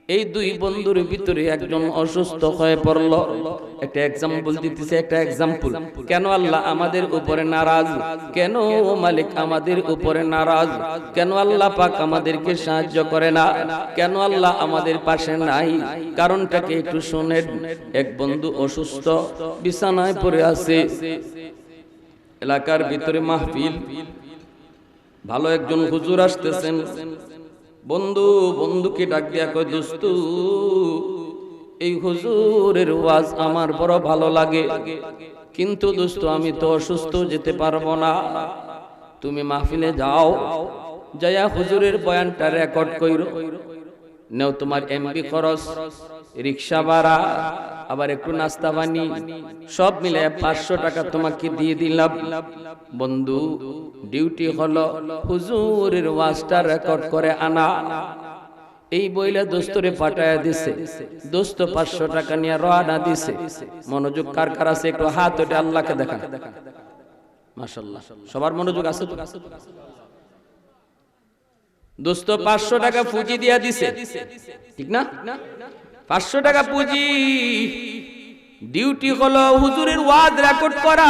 এই দুই বন্ধুর ভিতরে একজন অসুস্থ হয়ে পড়ল। একটা এক্সাম্পল দিতেছে, একটা এক্সাম্পল। কেন আল্লাহ আমাদের উপরে নারাজ? কেন মালিক আমাদের উপরে নারাজ? কেন আল্লাহ পাক আমাদেরকে সাহায্য করে না? কেন আল্লাহ আমাদের পাশে নাই? কারণটাকে একটু শুনেন। এক বন্ধু অসুস্থ, বিছানায় পড়ে আছে। এলাকার ভিতরে মাহফিল, ভালো একজন হুজুর আসতেছেন। বন্ধু বন্ধুকে ডাক দিয়া কয়, দোস্ত এই হুজুরের ওয়াজ আমার বড় ভালো লাগে, কিন্তু দোস্ত আমি তো অসুস্থ, যেতে পারবো না। তুমি মাহফিলে যাও, যায়া হুজুরের বয়ানটা রেকর্ড কইরো, নেও তোমার এমবি খরচ, রিক্সা ভাড়া, আবার একটু নাস্তা পানি, সব মিলে 500 টাকা তোমাকে দিয়ে দিলাম। বন্ধু ডিউটি হলো হুজুরের ওয়াজটা রেকর্ড করে আনা। এই বইলা দোস্তরে পাঠায়া দিছে। দোস্ত 500 টাকা নিয়ে রওনা দিছে। মনোযোগ কার কার আছে একটু হাত ওঠে, আল্লাহকে দেখান। মাশাআল্লাহ, সবার মনোযোগ আছে তো? দোস্ত 500 টাকা পুঁজি দিয়া দিছে, ঠিক না? 500 টাকা পুঁজি। ডিউটি হলো হুজুরের ওয়াজ রেকর্ড করা,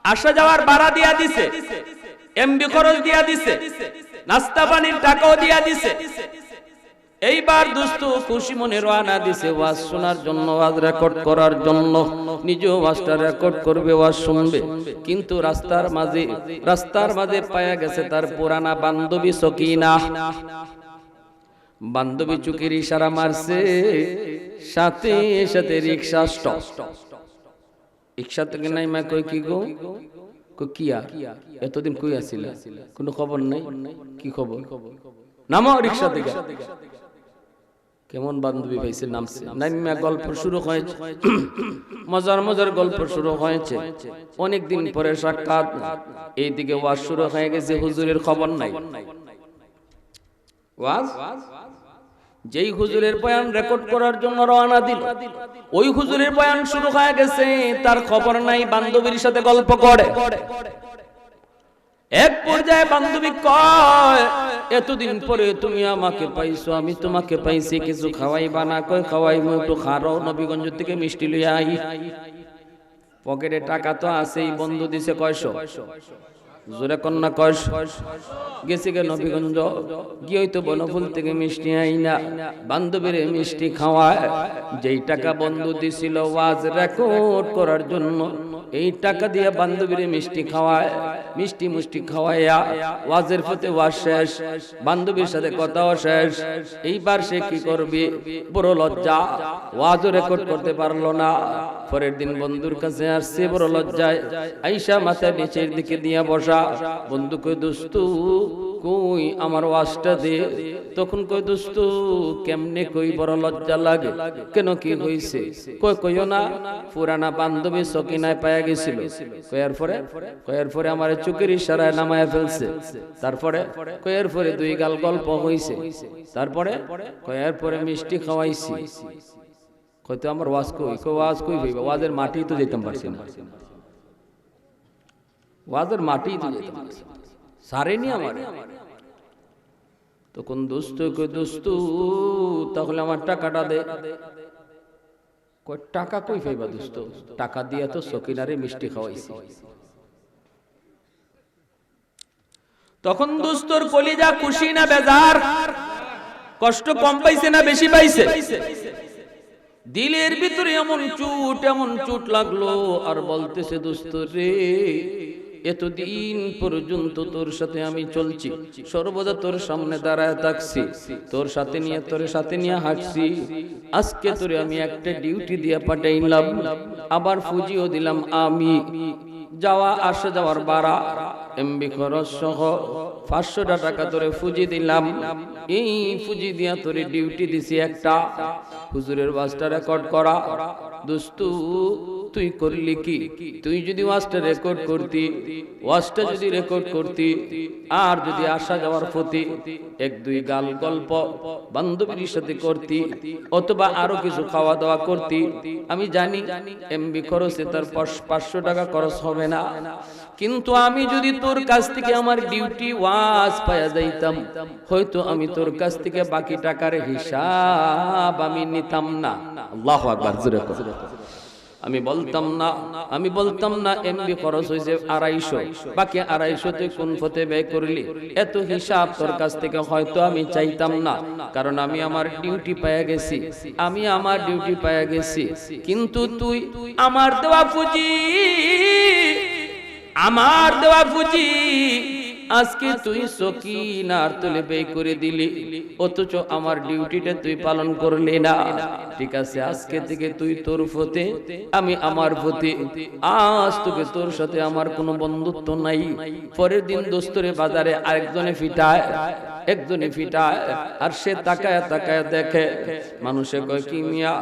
আসা যাওয়ার ভাড়া দিয়া দিছে, এমবি খরচ দিয়া দিছে, নাস্তা পানির টাকাও দিয়া দিছে। এইবার দোস্ত খুশি মনে রওনা দিছে ওয়াজ শোনার জন্য, ওয়াজ রেকর্ড করার জন্য। নিজেও ওয়াজটা রেকর্ড করবে, ওয়াজ শুনবে। কিন্তু রাস্তার মাঝে পায়া গেছে তার পুরানা বান্ধবী সকিনা। বান্ধবী চুকির ইশারা মারছে, সাথে সাথে রিক্সা স্টপ। রিক্সা থেকে নাইমা কই, কি গো? কিয়া এতদিন কই আছিলা? কোনো খবর নাই? কি খবর? নামো রিক্সা থেকে। কেমন বান্ধবী পাইছে, নামছে। নাইমা গল্প শুরু হয়েছে, মজার মজার গল্প শুরু হয়েছে। অনেকদিন পরে সাক্ষাৎ। এইদিকে ওয়াজ শুরু হয়ে গেছে, হুজুরের খবর নাই। ওয়াজ যেই হুজুরের বয়ান রেকর্ড করার জন্য রওনা দিল, ওই হুজুরের বয়ান শুরু হয়ে গেছে, তার খবর নাই। বান্ধবীর সাথে গল্প করে। এক পর্যায়ে বান্ধবী কয়, এতদিন পরে তুমি আমাকে পাইছো, আমি তোমাকে পাইছি, কিছু খাওয়াইবা না? কয় খাওয়াইবো, একটু খারো, নবীগঞ্জ থেকে মিষ্টি লইয়া আই। পকেটে টাকা তো আছেই। বন্ধু দিছে কয়শো, জোরে কন্যা কয়শো। গেছি গে নবীগঞ্জ, কি হইতো বনফুল থেকে মিষ্টি আইনা বান্ধবীর মিষ্টি খাওয়ায়। যেই টাকা বন্ধু দিছিল ওয়াজ রেকর্ড করার জন্য, এই টাকা দিয়ে বান্ধবীর মিষ্টি খাওয়ায়। মিষ্টি মুষ্টি খাওয়াইয়া ওয়াজের ফতে ওয়াজ শেষ, বান্ধবীর সাথে কথাও শেষ। এইবার সে কি করবে? বড় লজ্জা, ওয়াজও রেকর্ড করতে পারলো না। পরের দিন বন্ধুর কাছে আসছে বড় লজ্জায়, আইসা মাথা নিচের দিকে দিয়া বসা। বন্ধু কই, দোস্ত কই আমার ওয়াজটা দে। তখন কই, দোস্ত কেমনে কই, বড় লজ্জা লাগে। কেন, কি হইছে? কইও না, পুরানা বান্ধবী সকিনায় পায়া গেছিল। কয়ের পরে আমার চোখের ইশারায় নামায়া ফেলছে। তারপরে কয়ের পরে দুই গাল গল্প হইছে। তারপরে কয়ের পরে মিষ্টি খাওয়াইছি। কইতো আমার ওয়াজ কই? ওয়াজ কই হইবা? ওয়াজের মাটি তো যেতাম পারছি না। ওয়াজের মাটি তো যেতাম পারছি না, সারেনি আমার। তখন দোস্ত কই, দোস্ত তাহলে আমার টাকাটা দে। কই টাকা কই পাইবা দোস্ত? টাকা দিয়া তো সকিনারে মিষ্টি খাওয়াইছি। তখন দোস্তর কলিজা খুশি না বেজার? কষ্ট কম পাইছে না বেশি পাইছে? দিলের ভিতরে এমন চুট লাগলো, আর বলতেছে, দোস্ত রে, এতদিন পর্যন্ত তোর সাথে আমি চলছি, সর্বদা তোর সামনে দাঁড়ায় থাকছি, তোর সাথে নিয়ে হাঁটছি। আজকে তোরে আমি একটা ডিউটি দিয়ে পাঠাইলাম, আবার ফুজিও দিলাম আমি। যাওয়া আসা যাওয়ার ভাড়া, এমবি খরচ সহ 500 টাকা তোরে ফুজি দিলাম। এই ফুজি দিয়া তোরে ডিউটি দিছি একটা, হুজুরের ওয়াজটা রেকর্ড করা। দোস্ত তুই করলি কি? তুই যদি ওয়াজটা রেকর্ড করতি, আর যদি আসা যাওয়ার প্রতি এক দুই গাল গল্প বান্ধবীর সাথে করতি, অথবা আরো কিছু খাওয়া দাওয়া করতি, আমি জানি এমবি খরচে তার 500 টাকা খরচ হবে না। কিন্তু আমি যদি তোর কাছ থেকে আমার ডিউটি ওয়াজ পাওয়া যাইতাম, হয়তো আমি তোর কাছ থেকে বাকি টাকার হিসাব আমি নিতাম না। আল্লাহু আকবার, জোরে কথা। আমি বলতাম না এমবি খরচ হয়েছে 250, বাকি 250 তুই কোন পথে ব্যয় করলি, এত হিসাব তোর কাছ থেকে হয়তো আমি চাইতাম না, কারণ আমি আমার ডিউটি পেয়ে গেছি। কিন্তু তুই আমার দেওয়া পুঁজি আজকে তুই সকিনার তুলে ব্যয় করে দিলি, অথচ আমার ডিউটিটা তুই পালন করলি না। ঠিক আছে, আজকে থেকে তুই তোর পথে, আমি আমার পথে। আজ তোকে তোর সাথে আমার কোনো বন্ধুত্ব নাই। পরের দিন দোস্তরে বাজারে একজনে ফিটায়, আর সে তাকায় দেখে, মানুষে কয় কি মিয়া,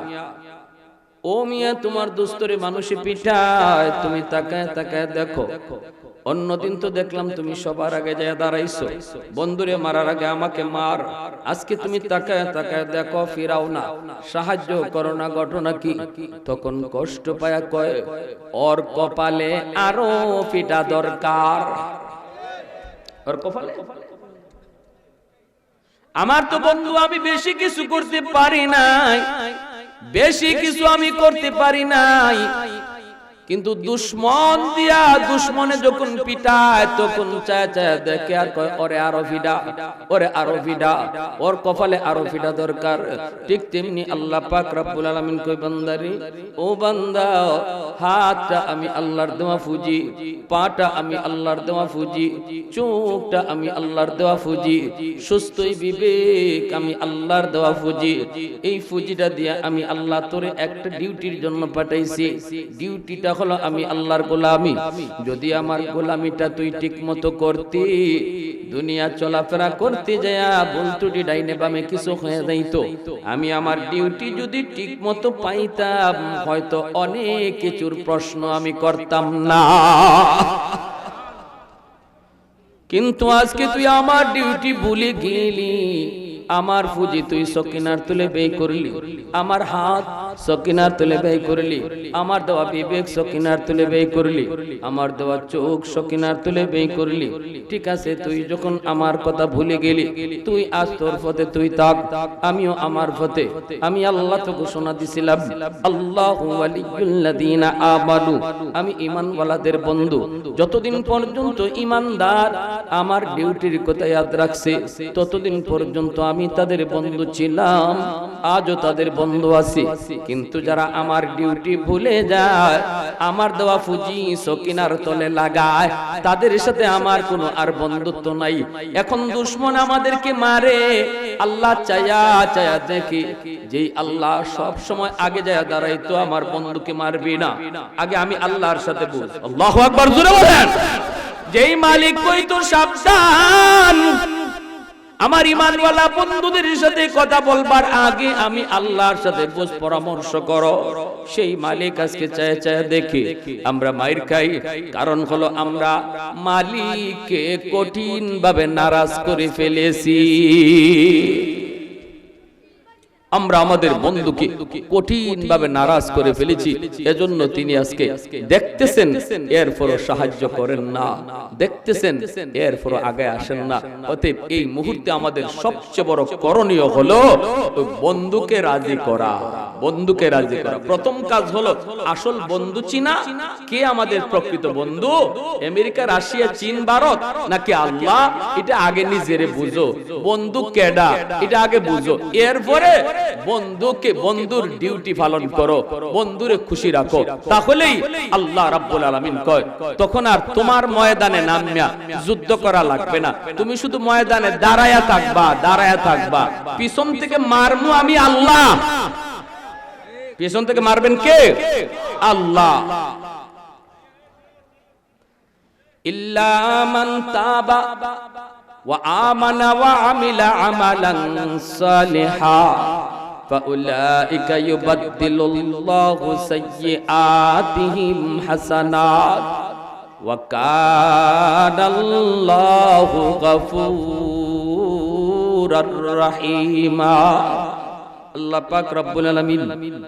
ও মিয়া তোমার দোস্তরে মানুষে পিটায়, তুমি তাকায় দেখো। অন্যদিন তো দেখলাম তুমি সবার আগে যায় দাঁড়াইছো, বন্ধুরে মারার আগে আমাকে মার। আজকে তুমি তাকায় দেখো, ফিরাও না, সাহায্য করো না, ঘটনা কি? তখন কষ্ট পায়া কয়, ওর কপালে আরো পিটা দরকার। ওর কপালে আমার তো বন্ধু আমি বেশি কিছু করতে পারি নাই, কিন্তু দুশ্মনে যখন পিটায় তখন চায় দেখে আর কয় ওরে আরো ফিডা, ওর কপালে আরো ফিডা দরকার। ঠিক তেমনি আল্লাহ পাক রব্বুল আলামিন কয়, বান্দারে ও বান্দা, হাতটা আমি আল্লাহর দেওয়া ফুজি, পাটা আমি আল্লাহর দেওয়া ফুজি, চোখটা আমি আল্লাহর দেওয়া ফুজি, সুস্থই বিবেক আমি আল্লাহর দেওয়া ফুজি। এই ফুজিটা দিয়ে আমি আল্লাহ তোরে একটা ডিউটির জন্য পাঠাইছি। ডিউটিটা হলো আমি আল্লাহর গোলামি। যদি আমার গোলামিটা তুই ঠিক মতো করতি, দুনিয়া চলাফেরা করতে যায় বলতুটি ডাইনে বামে কিছু হয়ে যাইতো, আমি আমার ডিউটি যদি ঠিক মতো পাইতাম, হয়তো অনেক কিছুর প্রশ্ন আমি করতাম না। কিন্তু আজকে তুই আমার ডিউটি ভুলে গেলি, আমার ফুজি তুই সকিনার তুলে ব্যয় করলি, আমার হাত সকিনার তুলে ব্যয় করলি, আমার দেওয়া বিবেক সকিনার তুলে ব্যয় করলি, আমার দেওয়া চোখ সকিনার তুলে ব্যয় করলি। ঠিক আছে, তুই যখন আমার কথা ভুলে গেলি, তুই আজ তোর পথে তুই থাক, আমিও আমার পথে। আমি আল্লাহ তো ঘোষণা দিছিলাম, আল্লাহু ওয়ালিয়ুল্লাযীনা আমানু, আমি ঈমানওয়ালাদের বন্ধু। যতদিন পর্যন্ত ঈমানদার আমার ডিউটির কথা ইয়াদ রাখছে, ততদিন পর্যন্ত আমি তাদের বন্ধু ছিলাম, আজও তাদের বন্ধু আছি। কিন্তু যারা আমার ডিউটি ভুলে যায়, আমার দেওয়া ফুজি সকিনার তলে লাগায়, তাদের সাথে আমার কোনো আর বন্ধুত্ব নাই। এখন দুশমন আমাদেরকে মারে, আল্লাহ চায়া দেখি, যেই আল্লাহ সব সময় আগে যায় দাঁড়াইতো, আমার বন্ধুকে মারবি না, আগে আমি আল্লাহর সাথে বুঝ। আল্লাহু আকবার, জোরে বলেন। যেই মালিক কইতো সাবধান, আমার ঈমানওয়ালা বন্ধুদের সাথে কথা বলবার আগে আমি আল্লাহর সাথে বুঝ পরামর্শ করো, সেই মালিক আজকে চায় দেখি আমরা মাইর খাই। কারণ হলো আমরা মালিককে কঠিন ভাবে নারাজ করে ফেলেছি, আমরা আমাদের বন্ধুকে কঠিন ভাবে নারাজ করে ফেলেছি। এজন্য তিনি আজকে দেখতেছেন, এরপরও সাহায্য করেন না, দেখতেছেন এরপরও আগে আসেন না। অতএব এই মুহূর্তে আমাদের সবচেয়ে বড় করণীয় হলো বন্ধুকে রাজি করা। প্রথম কাজ হলো আসল বন্ধু চিনা, কে আমাদের প্রকৃত বন্ধু, আমেরিকা, রাশিয়া, চীন, ভারত নাকি আল্লাহ, এটা আগে নিজেরে বুঝো। বন্ধু কেডা এটা আগে বুঝো, এরপরে বন্ধুর ডিউটি পালন করো, বন্ধুরে খুশি রাখো, তাহলেই আল্লাহ রাব্বুল আলামিন কয় তখন আর তোমার ময়দানে নামিয়া যুদ্ধ করা লাগবে না, তুমি শুধু ময়দানে দাঁড়ায়া থাকবা। পিছন থেকে মারমু আমি আল্লাহ। পিছন থেকে মারবেন কে? আল্লাহ। ইল্লা মান তাবা ওয়া আমানা ওয়া আমিলা আমালান সালিহা ফাউলাইকা ইউবাদদিলুল্লাহু সাইয়্যাতিহিম হাসানাত ওয়া কানাল্লাহু গফুরার রাহিমা। আল্লাহ পাক রব্বুল আলামিন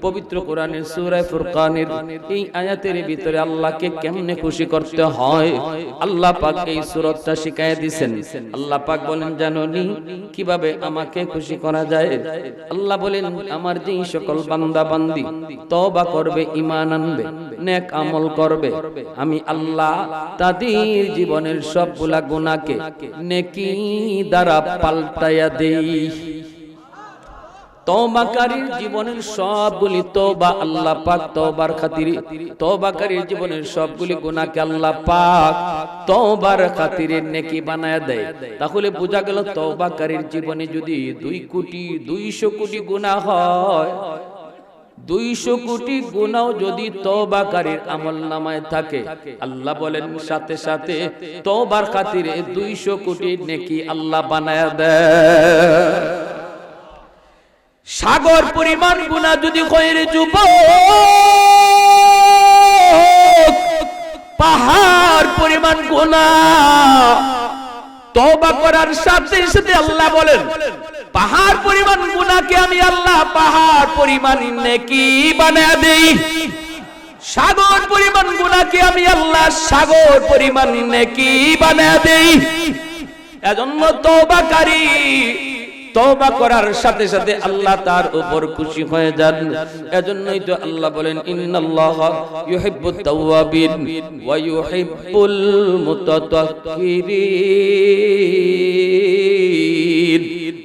পবিত্র কোরআনের সূরা ফুরকানের এই আয়াতের ভিতরে আল্লাহকে কেমনে খুশি করতে হয় আল্লাহ পাক এই সূরাটা শিখায় দিবেন। আল্লাহ পাক বলেন, জানোনি কিভাবে আমাকে খুশি করা যায়? আল্লাহ বলেন, আমার যেই সকল বান্দা বান্দি তওবা করবে, ঈমান আনবে, নেক আমল করবে, আমি আল্লাহ তাদের জীবনের সবগুলা গুনাহকে নেকি দ্বারা পাল্টায়া দেই। তওবাকারীর জীবনের সবগুলি তওবা আল্লাহ পাক তওবার খাতিরে, তওবাকারীর জীবনের সবগুলি গুনাহকে আল্লাহ পাক তওবার খাতিরে নেকি বানায়া দেয়। তাহলে বোঝা গেল তওবাকারীর জীবনে যদি 2,200 কোটি গুনাহ হয়, 200 কোটি গুনাহ যদি তওবাকারীর আমলনামায় থাকে, আল্লাহ বলেন সাথে সাথে তওবার খাতিরে 200 কোটি নেকি আল্লাহ বানায়া দেয়। সাগর পরিমাণ গুনাহ যদি হয় রে যুবক, পাহাড় পরিমাণ গুনাহ, তওবা করার সাথে সাথে আল্লাহ বলেন পাহাড় পরিমাণ গুনাহকে আমি আল্লাহ পাহাড় পরিমাণ নেকি বানায়া দেই। সাগর পরিমাণ গুনাহকে আমি আল্লাহ সাগর পরিমাণ নেকি বানায়া দেই। এজন্য তওবাকারী তওবা করার সাথে সাথে আল্লাহ তার উপর খুশি হয়ে যান। এজন্যই তো আল্লাহ বলেন, ইন্নাল্লাহা ইউহিব্বুত তাওয়াবিন ওয়া ইউহিব্বুল মুতাতাহহিরিন।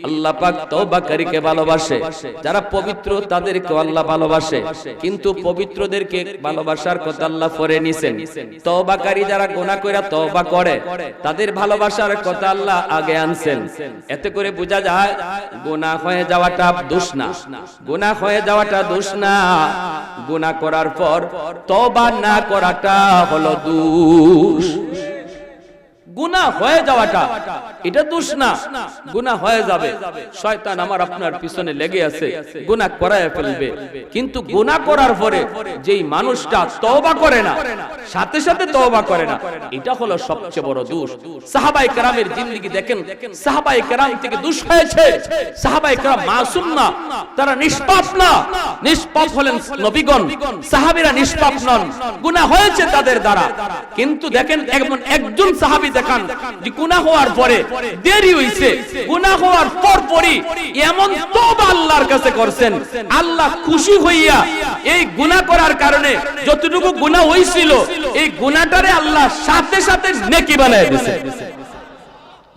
আল্লাহ পাক তওবাকারীকে ভালোবাসে, যারা পবিত্র তাদেরকে আল্লাহ ভালোবাসে, কিন্তু পবিত্রদেরকে ভালোবাসার কথা আল্লাহ পরে নিছেন। তওবাকারী যারা গুনাহ কইরা তওবা করে তাদের ভালোবাসার কথা আল্লাহ আগে আনছেন। এতে করে বোঝা যায় গুনাহ হয়ে যাওয়াটা দোষ না, গুনাহ হয়ে যাওয়াটা দোষ না, গুনাহ করার পর তওবা না করাটা হলো দোষ। গুনাহ হয়ে যাওয়াটা এটা দোষ না, গুনাহ হয়ে যাবে, শয়তান আমার আপনার পিছনে লেগে আছে, গুনাহ করায় ফেলবে। কিন্তু গুনাহ করার পরে যেই মানুষটা তওবা করে না, সাথে সাথে তওবা করে না, এটা হলো সবচেয়ে বড় দোষ। সাহাবায়ে কেরামের জিন্দেগি দেখেন, সাহাবায়ে কেরাম থেকে দোষ হয়েছে। সাহাবায়ে কেরাম মাসুম না, তারা নিষ্পাপ না, নিষ্পাপ হলেন নবীগণ, সাহাবীরা নিষ্পাপ নন, গুনাহ হয়েছে তাদের দ্বারা। কিন্তু দেখেন এমন একজন সাহাবী দেখান যে গুনাহ হওয়ার পরে দেরি হইছে, গুনাহ হওয়ার পরই এমন তওবা আল্লাহর কাছে করছেন, আল্লাহ খুশি হইয়া এই গুনাহ করার কারণে যতটুকু গুনাহ হইছিল এই গুনাহটারে আল্লাহ সাথে সাথে নেকি বানায় দিয়েছে।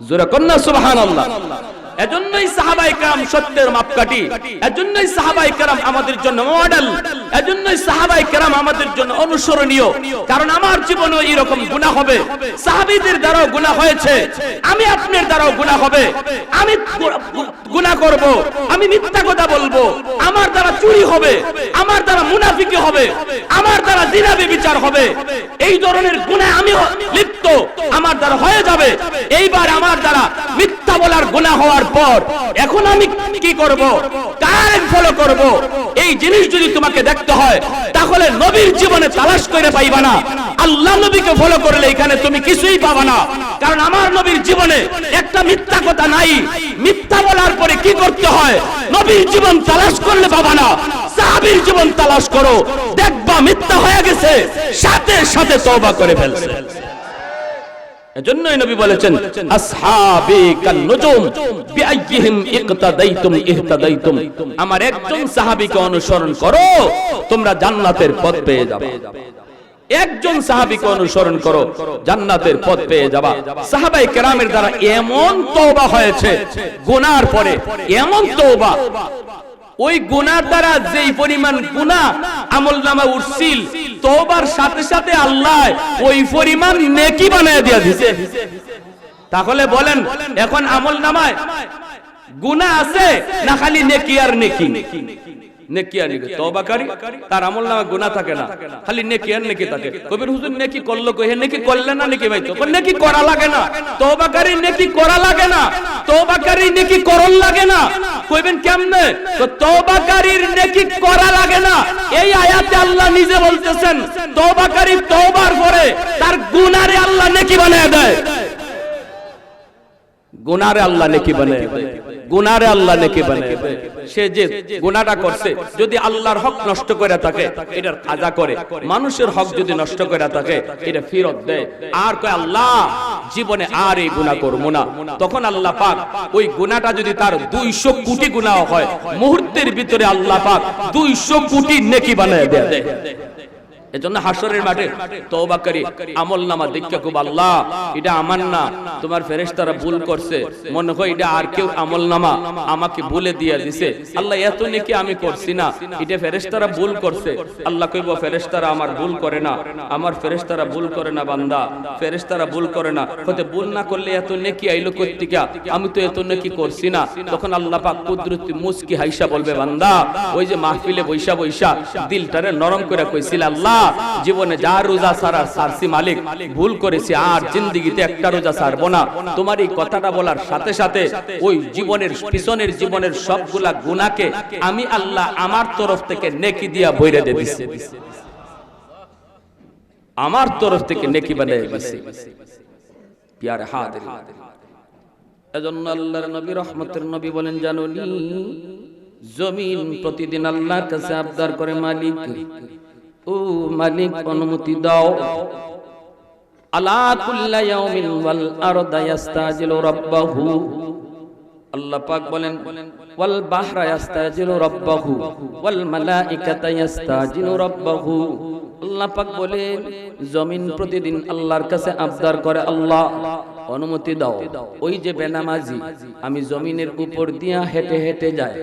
জোরে কন্না সুবহানাল্লাহ। এজন্যই সাহাবায়ে কেরাম সত্যের মাপকাঠি, এজন্যই সাহাবায়ে কেরাম আমাদের জন্য মডেল, এজন্যই সাহাবায়ে কেরাম আমাদের জন্য অনুসরণীয়। কারণ আমার জীবনেও এরকম গুনাহ হবে, সাহাবীদের দ্বারাও গুনাহ হয়েছে, আমি আপনার দ্বারাও গুনাহ হবে। আমি গুনাহ করব, আমি মিথ্যা কথা বলবো, আমার দ্বারা চুরি হবে, আমার দ্বারা মুনাফিকি হবে, আমার দ্বারা জিনা ব্যভিচার হবে, এই ধরনের গুনাহ আমি লিপ্ত, আমার দ্বারা হয়ে যাবে। এইবার আমার দ্বারা মিথ্যা বলার গুনাহ হওয়ার পর এখন আমি কি করব, কার ফলো করব? এই জিনিস যদি তোমাকে দেখতে হয় তাহলে নবীর জীবনে তালাশ করে পাইবা না, আল্লাহ নবীকে ফলো করলে এখানে তুমি কিছুই পাবা না। কারণ আমার নবীর জীবনে একটা মিথ্যা কথা নাই। মিথ্যা বলার পরে কি করতে হয় নবীর জীবন তালাশ করলে পাবা না, সাহাবীর জীবন তালাশ করো, দেখবা মিথ্যা হয়ে গেছে, সাথে সাথে তওবা করে ফেলছে। এজন্যই নবী বলেছেন, আসহাবী কান নুজুম বিআইয়িহিম ইকতাদাইতুম ইহতাদাইতুম। আমার একজন সাহাবীকে অনুসরণ করো, তোমরা জান্নাতের পথ পেয়ে যাবে। একজন সাহাবীকে অনুসরণ করো, জান্নাতের পথ পেয়ে যাবা। সাহাবায়ে কেরামের দ্বারা এমন তওবা হয়েছে, গুনার পরে এমন তওবা, ওই গুনার দ্বারা যেই পরিমাণ গুনাহ আমলনামা উঠছিল, তওবার সাথে সাথে আল্লাহ ওই পরিমাণ নেকি বানায় দিয়া দিয়েছে। তাহলে বলেন এখন আমলনামায় গুনাহ আছে না খালি নেকি আর নেকি? নেকি আর নেকি। তওবাকারী তার আমলনামায় গুনাহ থাকে না, খালি নেকি আর নেকি থাকে। কবির হুজুর নেকি করলো কই, নেকি করলে না নেকি পাইতো, নেকি করা লাগে না। তওবাকারী নেকি করা লাগে না, তওবাকারী নেকি করন লাগে না। কইবেন কেমনে? তো তওবাকারীর নেকি করা লাগে না, এই আয়াতে আল্লাহ নিজে বলতেছেন তওবাকারী তওবার পরে তার গুনাহরে আল্লাহ নেকি বানায় দেয়। গুনারে আল্লাহ নেকি বানায় দেয়, গুনারে আল্লাহ নেকি বানায় দেয়। সে যে গুনাহটা করছে যদি আল্লাহর হক নষ্ট করে থাকে এটার কাজা করে, মানুষের হক যদি নষ্ট করে থাকে এটা ফেরত দেয়। আর কয় আল্লাহ জীবনে আর এই গুনাহ করব না, তখন আল্লাহ পাক ওই গুনাহটা যদি তার 200 কোটি গুনাহ হয় মুহূর্তের ভিতরে আল্লাহ পাক 200 কোটি নেকি বানায় দেয়। এজন্য হাসরের মাঠে তওবা করি আমলনামা দেখে খুব আল্লাহ এটা আমার না, তোমার ফেরেশতারা ভুল করছে, মনে হয় এটা আর কেউ আমলনামা আমাকে ভুলে দিয়ে দিছে, আল্লাহ এত নেকি আমি করছি না, এটা ফেরেশতারা ভুল করছে। আল্লাহ কইব ফেরেশতারা আমার ভুল করে না, আমার ফেরেশতারা ভুল করে না বান্দা, ফেরেশতারা ভুল করে না, হতে ভুল না করলে এত নেকি আইলো কই থেকে, আমি তো এত নেকি করছি না। তখন আল্লাহ পাক কুদরতি মুস্কি হাইসা বলবে বান্দা ওই যে মাহফিলে বৈশা বৈশা দিলটারে নরম করে কইছিল আল্লাহ জীবনে যা রোজা ছাড়ার ছাড়ছি মালিক, ভুল করেছি আর জিন্দেগিতে একটা রোজা ছাড়বো না। তোমার এই কথাটা বলার সাথে সাথে ওই জীবনের পিছনের জীবনের সবগুলা গুনাহকে আমি আল্লাহ আমার তরফ থেকে নেকি দিয়া বইরে দিয়ে দিছি, আমার তরফ থেকে নেকি বানায় দিছি। প্যারে হাজির, এজন্য আল্লাহর নবী রহমতের নবী বলেন জানোনি জমিন প্রতিদিন আল্লাহর কাছে আবদার করে মালিক ও মালিক অনুমতি দাও, আলা কুল্লা ইয়াউমিন ওয়াল আরদা ইস্তাজিলু রাব্বাহু, আল্লাহ পাক বলেন ওয়াল বাহরা ইস্তাজিলু রাব্বাহু ওয়াল মালাইকাতু ইস্তাজিলু রাব্বাহু। আল্লাহ পাক বলেন জমিন প্রতিদিন আল্লাহর কাছে আবদার করে আল্লাহ অনুমতি দাও। ওই যে বেনামাজি আমি জমিনের উপর দিয়া হেঁটে হেঁটে যায়,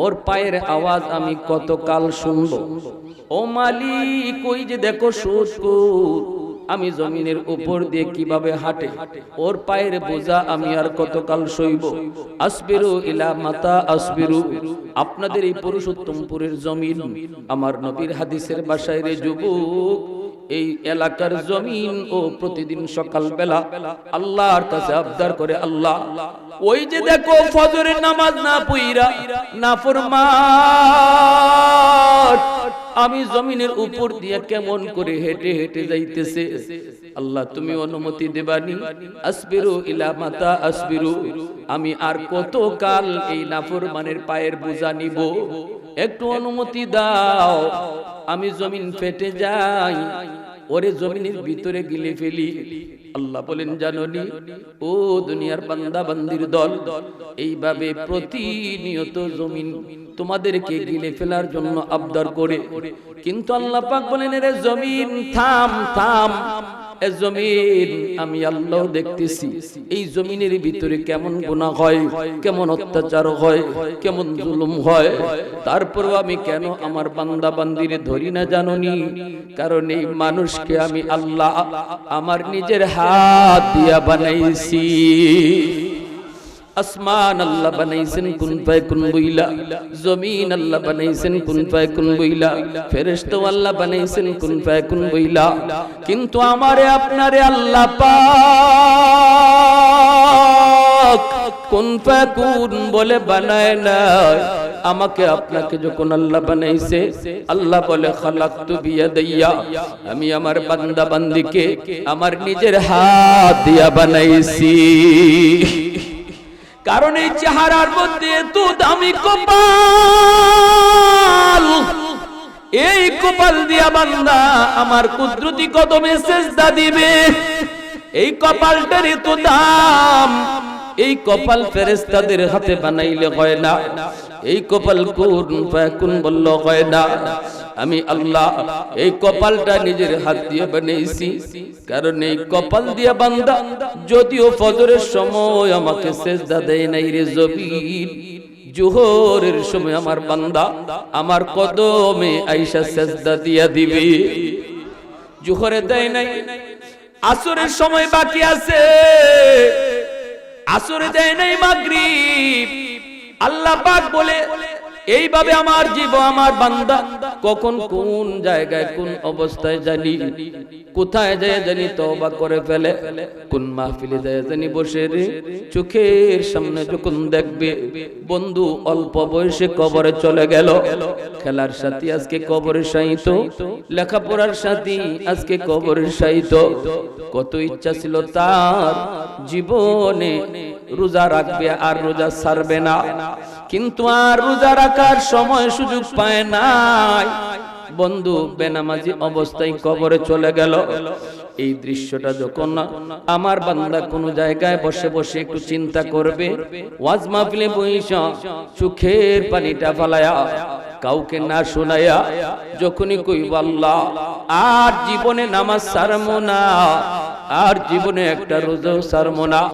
ওর পায়ের আওয়াজ আমি কতকাল শুনবো। ও মালিক ওই যে দেখো সুদখোর আমি জমিনের উপর দিয়ে কিভাবে হাঁটে, ওর পায়ের বোঝা আমি আর কতকাল সইব। আসবিরু ইলা মাতা আসবিরু, আপনাদের এই পুরুষোত্তমপুরের জমিন আমার নবীর হাদিসের ভাষায় রে যুবক, এই এলাকার জমিন ও প্রতিদিন সকাল বেলা আল্লাহর কাছে আবদার করে আল্লাহ ওই যে দেখো ফজরের নামাজ না পইরা নাফরমান আমি জমিনের উপর দিয়ে কেমন করে হেঁটে হেঁটে যাইতেছে, আল্লাহ তুমি অনুমতি দেবানি। আসবিরু ইলা মাতা আসবিরু, আমি আর কত কাল এই নাফরমানের পায়ের বোঝা নিব, একটু অনুমতি দাও, আমি জমিন ফেটে যাই, ওরে জমিনের ভিতরে গিলে ফেলি। আল্লাহ বলেন জানোনি ও দুনিয়ার বান্দা বান্দির দল, এইভাবে প্রতিনিয়ত জমিন তোমাদেরকে গিলে ফেলার জন্য আবদার করে, কিন্তু আল্লাহ পাক বলেন এরে জমিন থাম থাম, এ জমিন আমি আল্লাহ দেখতেছি এই জমিনের ভিতরে কেমন গুনাহ হয়, কেমন অত্যাচার হয়, কেমন জুলুম হয়, তারপরও আমি কেন আমার বান্দা বান্দিরে ধরি না জানোনি? কারণ এই মানুষকে আমি আল্লাহ আমার নিজের হাত দিয়া বানাইছি। আসমান আল্লাহ বানাইছেন কুন ফায়াকুন বইলা, জমিন আল্লাহ বানাইছেন কুন ফায়াকুন বইলা, ফেরেশতা আল্লাহ বানাইছেন কুন ফায়াকুন বইলা, কিন্তু আমারে আপনারে আল্লাহ পাক কুন ফায়াকুন বলে বানায় না। আমাকে আপনাকে যখন আল্লাহ বানাইছে আল্লাহ বলে খালাকতু বিয়াদাইয়া, আমি আমার বান্দা বান্দিকে আমার নিজের হাত দিয়া বানাইছি। কারণ এই চেহারার মধ্যে এত দামি কপাল, এই কপাল দিয়া বান্দা আমার কুদরতি কদমে সিজদা দিবে, এই কপালটার এত দাম, এই কপাল ফেরেশতাদের হাতে বানাইলে হয় না, এই কপাল কুন ফায়াকুন বলল হয় না। আমি আল্লাহ এই কপালটা নিজের হাত দিয়ে বানাইছি, কারণ এই কপাল দিয়া বান্দা যদিও ফজরের সময় আমাকে সিজদা দেয় নাই রে জবিন, জোহরের সময় আমার বান্দা আমার কদমে আইসা সিজদা দিয়া দিবে। জোহরে দেয় নাই, আসরের সময় বাকি আছে, আসরে দেয় নাই মাগরিব। আল্লাহ পাক বলে এইভাবে আমার জীব আমার বান্দা কখন কোন জায়গায় কোন অবস্থায় জানি, কোথায় যায় জানি তওবা করে ফেলে, কোন মাহফিলে যায় জানি বসে রে চোখের সামনে যখন দেখবে বন্ধু অল্প বয়সে কবরে চলে গেল, খেলার সাথী আজকে কবরে শায়িত, লেখাপড়ার সাথী আজকে কবরে শায়িত। কত ইচ্ছা ছিল তার জীবনে রোজা রাখবে আর রোজা ছাড়বে না, কিন্তু আর রোজা রাখার সময় সুযোগ পায় নাই। বন্ধু বেনামাজি অবস্থায় কবরে চলে গেল। এই দৃশ্যটা যখন আমার বান্দা কোন জায়গায় বসে বসে একটু চিন্তা করবে, ওয়াজ মাহফিলে বইসা চোখের পানিটা ফালায়া কাউকে না শোনায়া যখনই কইব আল্লাহ আর জীবনে নামাজ ছাড়বো না, আর জীবনে একটা রোজাও ছাড়বো না,